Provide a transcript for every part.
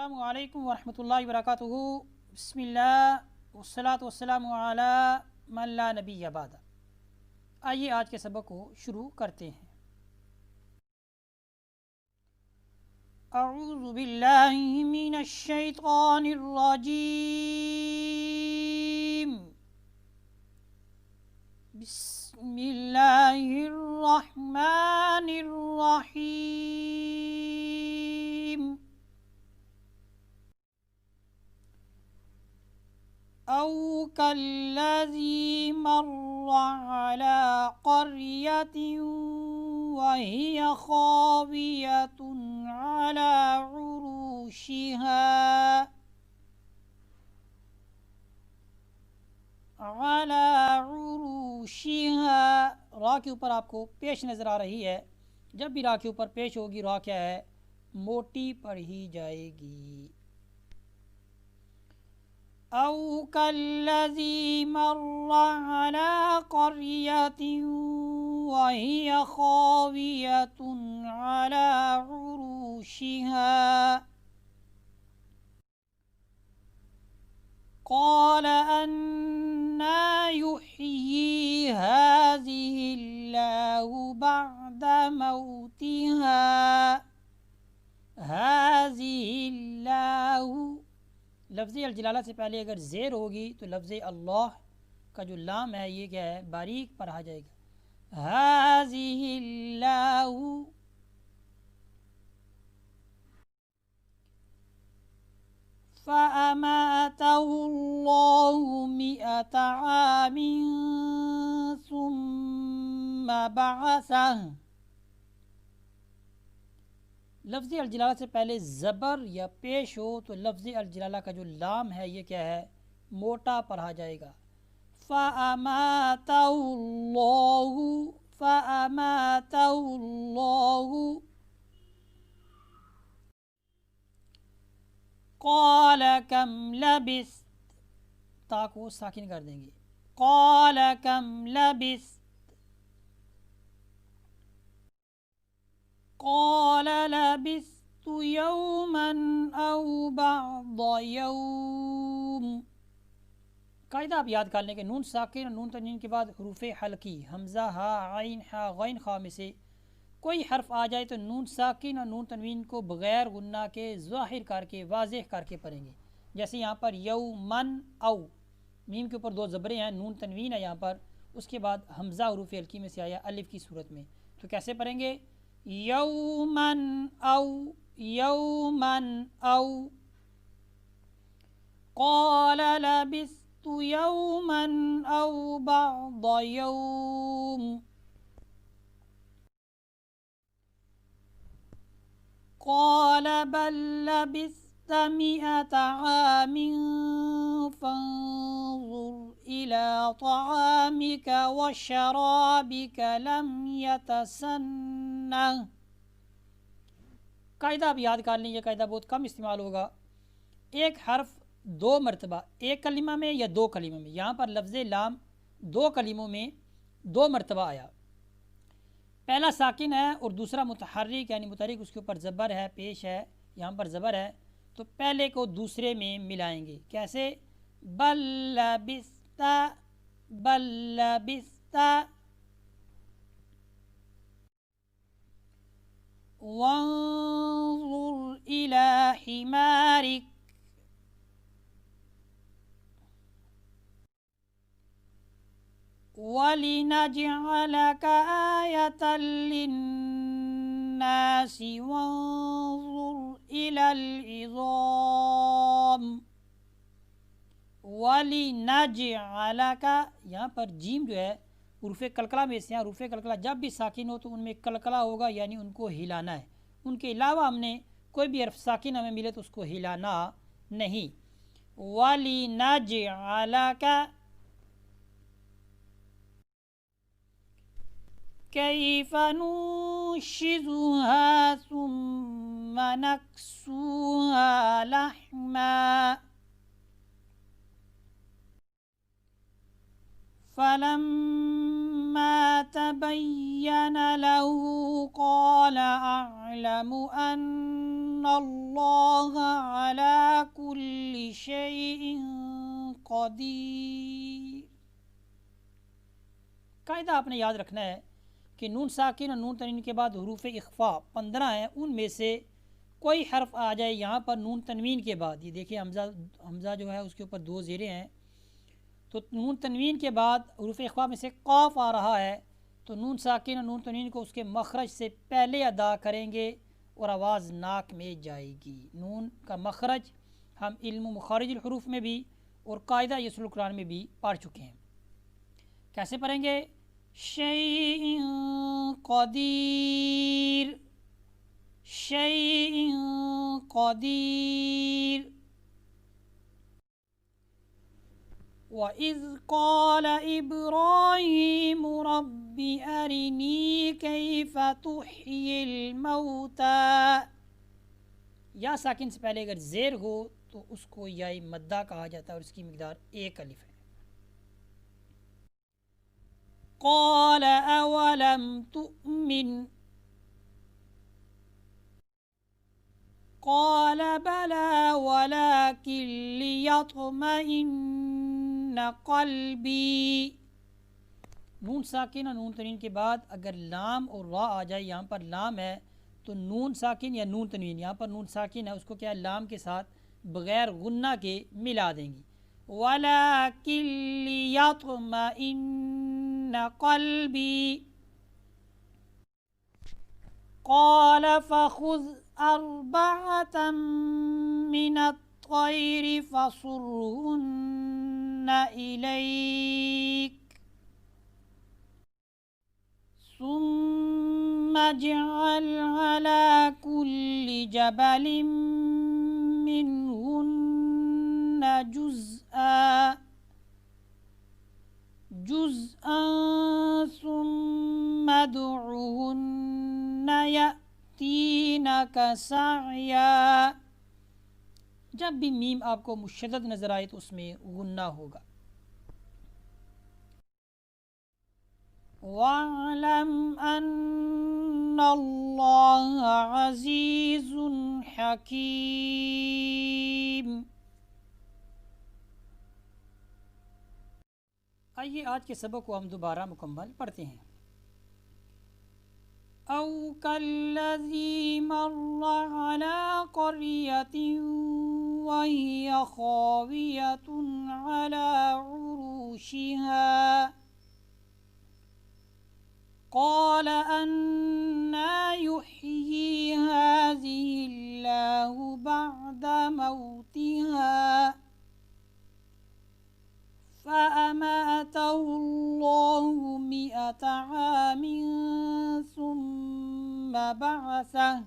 السلام علیکم ورحمۃ اللہ وبرکاتہ۔ بسم اللہ والصلاۃ والسلام علی من لا نبی بعد۔ آئیے آج کے سبق کو شروع کرتے ہیں۔ اعوذ باللہ من الشیطان الرجیم، بسم اللہ الرحمن الرحیم۔ او کالذی مر علی قریۃ وہی خاویۃ علی عروشہا۔ را کے اوپر آپ کو پیش نظر آ رہی ہے، جب بھی را کے اوپر پیش ہوگی را کیا ہے؟ موٹی پڑھی جائے گی۔ او کالذی مر علی قریۃ وہی خاویۃ علی عروشہا قال أنى يحيي هذه الله بعد موتها هذه الله۔ لفظ الجلالہ سے پہلے اگر زیر ہوگی تو لفظ اللہ کا جو لام ہے یہ کیا ہے؟ باریک پڑھا جائے گا۔ هذه الله فَأَمَاتَهُ اللَّهُ مِئَةَ عَامٍ ثُمَّ بَعَثَهُ۔ لفظ الجلالہ سے پہلے زبر یا پیش ہو تو لفظ الجلالہ کا جو لام ہے یہ کیا ہے؟ موٹا پڑھا جائے گا۔ فَأَمَاتَهُ اللَّهُ قال کم لبثت، تا کو ساکن کر دیں گے۔ قال کم لبثت، قال لبثت یوما او بعض یوم۔ قاعدہ آپ یاد کر لیں کہ نون ساکن اور نون تنوین کے بعد حروف حلقی حمزہ، ہا، عین، ہا، غین، خا میں سے کوئی حرف آ جائے تو نون ساکن اور نون تنوین کو بغیر غنہ کے ظاہر کر کے واضح کر کے پڑھیں گے۔ جیسے یہاں پر یومن او، میم کے اوپر دو زبریں ہیں، نون تنوین ہے یہاں پر، اس کے بعد حمزہ حروف حلقی میں سے آیا الف کی صورت میں، تو کیسے پڑھیں گے؟ یومن او، یومن او، قال لبثت یوما او بعض یوم، قال بل لبثت مئة عام فانظر إلى طعامك وشرابك لم يتسنه۔ قاعدہ آپ یاد کر لیں، یہ قاعدہ بہت کم استعمال ہوگا۔ ایک حرف دو مرتبہ ایک کلمہ میں یا دو کلمہ میں، یہاں پر لفظ لام دو کلموں میں دو مرتبہ آیا، پہلا ساکن ہے اور دوسرا متحرک یعنی متحرک، اس کے اوپر زبر ہے، پیش ہے، یہاں پر زبر ہے، تو پہلے کو دوسرے میں ملائیں گے۔ کیسے؟ بل لبثت، بل لبثت، وانظر إلى حمارك وَلِنَجْعَلَكَ آيَةً لِلنَّاسِ وَانظُرْ إِلَى الْعِظَامِ وَلِنَجْعَلَكَ، یہاں پر جیم جو ہے حروف قلقلہ میں سے ہیں، حروف قلقلہ جب بھی ساکن ہو تو ان میں قلقلہ ہوگا، یعنی ان کو ہلانا ہے، ان کے علاوہ ہم نے کوئی بھی حرف ساکن ہمیں ملے تو اس کو ہلانا نہیں۔ وَلِنَجْعَلَكَ کیف ننشزها ثم نکسوها لحما فلما تبين له قال أعلم أن اللہ علی کل شیء قدیر۔ قاعدہ آپ نے یاد رکھنا ہے کہ نون ساکن اور نون تنوین کے بعد حروف اخفاء 15 ہیں، ان میں سے کوئی حرف آ جائے یہاں پر نون تنوین کے بعد، یہ دیکھیں حمزہ جو ہے اس کے اوپر 2 زیریں ہیں، تو نون تنوین کے بعد حروف اخفاء میں سے قاف آ رہا ہے تو نون ساکن اور نون تنوین کو اس کے مخرج سے پہلے ادا کریں گے اور آواز ناک میں جائے گی۔ نون کا مخرج ہم علم مخارج الحروف میں بھی اور قاعدہ یسر القرآن میں بھی پڑھ چکے ہیں۔ کیسے پڑھیں گے؟ شیء قدیر، شیء قدیر۔ وَإِذْ قَالَ إِبْرَاهِيمُ رَبِّ أَرِنِي كَيْفَ تُحْيِي الْمَوْتَى، یا ساکن سے پہلے اگر زیر ہو تو اس کو یاء مدہ کہا جاتا ہے اور اس کی مقدار 1 الف ہے۔ قَالَ أَوَلَمْ تُؤْمِنْ قَالَ بَلَى وَلَكِنْ لِيَطْمَئِنَّ قَلْبِي۔ نون ساکن اور نون تنوین کے بعد اگر لام اور را آ جائے، یہاں پر لام ہے تو نون ساکن یا نون تنوین، یہاں پر نون ساکن ہے اس کو کیا ہے لام کے ساتھ بغیر غنہ کے ملا دیں گی۔ وَلَكِنْ لِيَطْمَئِنَّ قَلْبِي۔ قَالَ فَخُذْ أَرْبَعَةً مِّنَ الطَّيْرِ فَصُرْهُنَّ إِلَيْكَ ثُمَّ اجْعَلْ عَلَى كُلِّ جَبَلٍ مِّنْهُنَّ جُزْءًا ثُمَّ ادْعُهُنَّ يَأْتِينَكَ سَعْيًا۔ جب بھی میم آپ کو مشدد نظر آئے تو اس میں غنہ ہوگا۔ وَاعْلَمْ أَنَّ اللَّهَ عَزِيزٌ حَكِيمٌ۔ آئیے آج کے سبق کو ہم دوبارہ مکمل پڑھتے ہیں۔ أَوْ كَالَّذِي مَرَّ عَلَى قَرْيَةٍ وَهِيَ خَاوِيَةٌ عَلَى عُرُوشِهَا قَالَ أَنَّىٰ يُحْيِي هَٰذِهِ اللَّهُ بَعْدَ مَوْتِهَا فَأَمَاتَهُ اللَّهُ 100 عَامٍ ثُمَّ بَعَثَهُ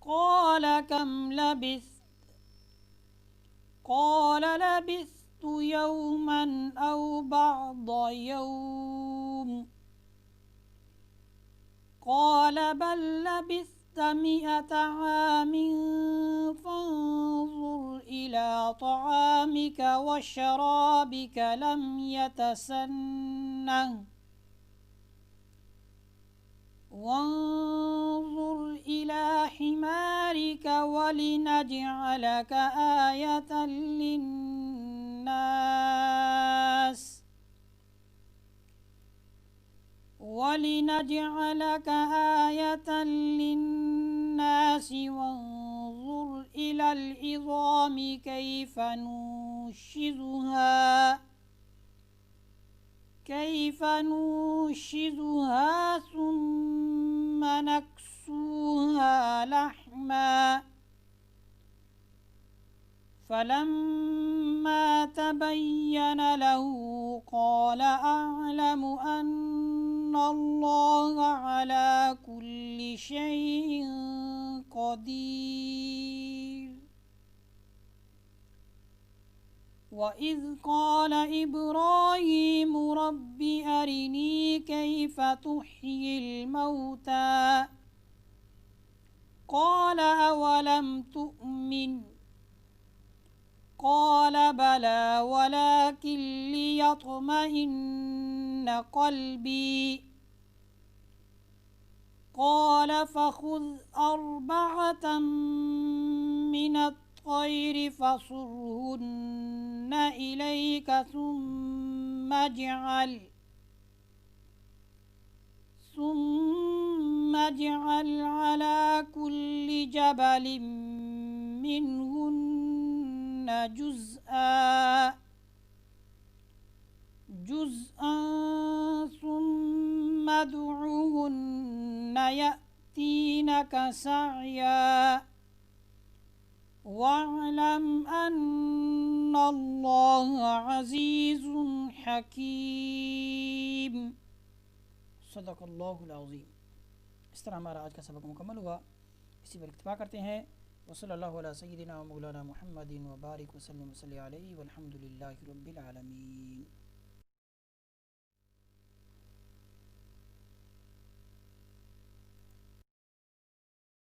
قَالَ كَمْ لَبِثْتَ؟ قَالَ لَبِثْتُ يَوْمًا أَوْ بَعْضَ يَوْمٍ قَالَ بَل لَبِثْتَ 100 عَامٍ فَانظُرْ إِلَىٰ طَعَامِكَ وَشَرَابِكَ لَمْ يَتَسَنَّهْ وَانظُرْ إِلَىٰ حِمَارِكَ وَلِنَجْعَلَكَ آيَةً لِّلنَّاسِ وَانظُرْ إِلَى الْعِظَامِ كَيْفَ نُنشِزُهَا ثُمَّ نَكْسُوهَا لَحْمًا فَلَمَّا تَبَيَّنَ لَهُ قَالَ أَعْلَمُ أَنَّ اللَّهَ عَلَى كُلِّ شَيْءٍ قَدِيرٌ۔ وَإِذْ قَالَ إِبْرَاهِيمُ رَبِّ أَرِنِي كَيْفَ تُحْيِي الْمَوْتَى قَالَ أَوَلَمْ تُؤْمِنْ قَالَ بَلَى وَلَكِنْ لِيَطْمَئِنَّ قَلْبِي قال فخذ أربعة من الطير فصرهن إليك ثم اجعل على كل جبل منهن جزءا ثم ادعهن يأتينك سعيا واعلم أن الله عزيز حكيم. صدق اللہ العظیم. اس طرح ہمارا آج کا سبق مکمل ہوا. اسی پر اکتفا کرتے ہیں. وصلی اللہ علیہ سیدنا و مولانا محمد وبارک وسلم علیہ والحمد للہ رب العالمین.